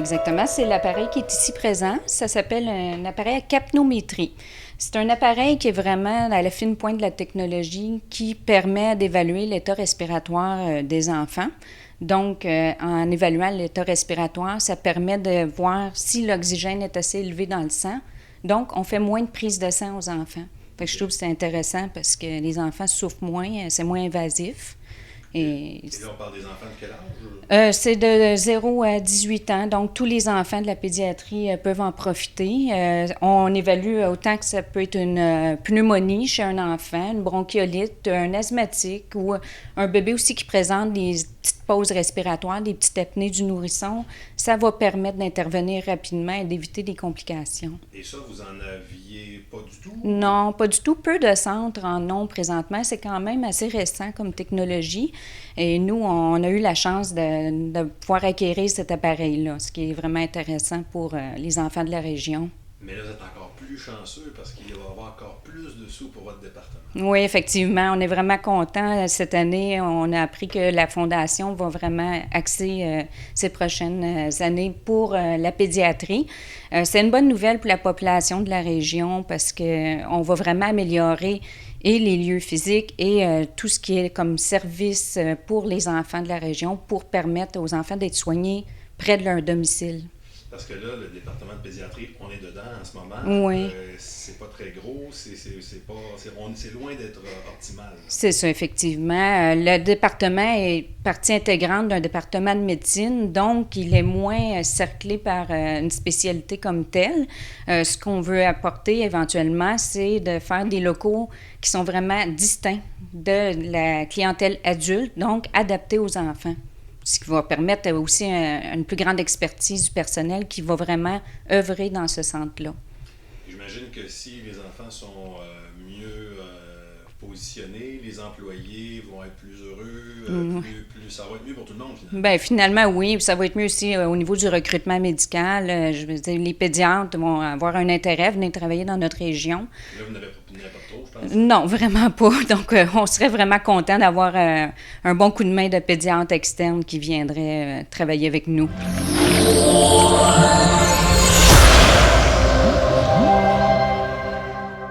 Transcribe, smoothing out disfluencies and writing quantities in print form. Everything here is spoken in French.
exactement. C'est l'appareil qui est ici présent. Ça s'appelle un appareil à capnométrie. C'est un appareil qui est vraiment à la fine pointe de la technologie qui permet d'évaluer l'état respiratoire des enfants. Donc, en évaluant l'état respiratoire, ça permet de voir si l'oxygène est assez élevé dans le sang. Donc, on fait moins de prise de sang aux enfants. Fait que je trouve que c'est intéressant parce que les enfants souffrent moins, c'est moins invasif. Et là, on parle des enfants de quel âge? C'est de 0 à 18 ans, donc tous les enfants de la pédiatrie peuvent en profiter. On évalue autant que ça peut être une pneumonie chez un enfant, une bronchiolite, un asthmatique ou un bébé aussi qui présente des petites pauses respiratoires, des petites apnées du nourrisson. Ça va permettre d'intervenir rapidement et d'éviter des complications. Et ça, vous en aviez pas du tout? Non, pas du tout. Peu de centres en ont présentement. C'est quand même assez récent comme technologie. Et nous, on a eu la chance de pouvoir acquérir cet appareil-là, ce qui est vraiment intéressant pour les enfants de la région. Mais là, vous êtes encore plus chanceux parce qu'il va y avoir encore plus de sous pour votre département. Oui, effectivement, on est vraiment contents. Cette année, on a appris que la Fondation va vraiment axer ces prochaines années pour la pédiatrie. C'est une bonne nouvelle pour la population de la région parce qu'on va vraiment améliorer et les lieux physiques et tout ce qui est comme service pour les enfants de la région pour permettre aux enfants d'être soignés près de leur domicile. Parce que là, le département de pédiatrie, on est dedans en ce moment. Oui. C'est pas très gros, c'est loin d'être optimal. C'est ça, effectivement. Le département est partie intégrante d'un département de médecine, donc il est moins cerclé par une spécialité comme telle. Ce qu'on veut apporter éventuellement, c'est de faire des locaux qui sont vraiment distincts de la clientèle adulte, donc adaptés aux enfants. Ce qui va permettre aussi une plus grande expertise du personnel qui va vraiment œuvrer dans ce centre-là. J'imagine que si les enfants sont mieux positionnés, les employés vont être plus heureux, ça va être mieux pour tout le monde finalement. Bien, finalement, oui. Ça va être mieux aussi au niveau du recrutement médical. Je veux dire, les pédiatres vont avoir un intérêt à venir travailler dans notre région. Là, vous n'avez pas trop, je pense. Non, vraiment pas. Donc, on serait vraiment content d'avoir un bon coup de main de pédiatre externe qui viendrait travailler avec nous.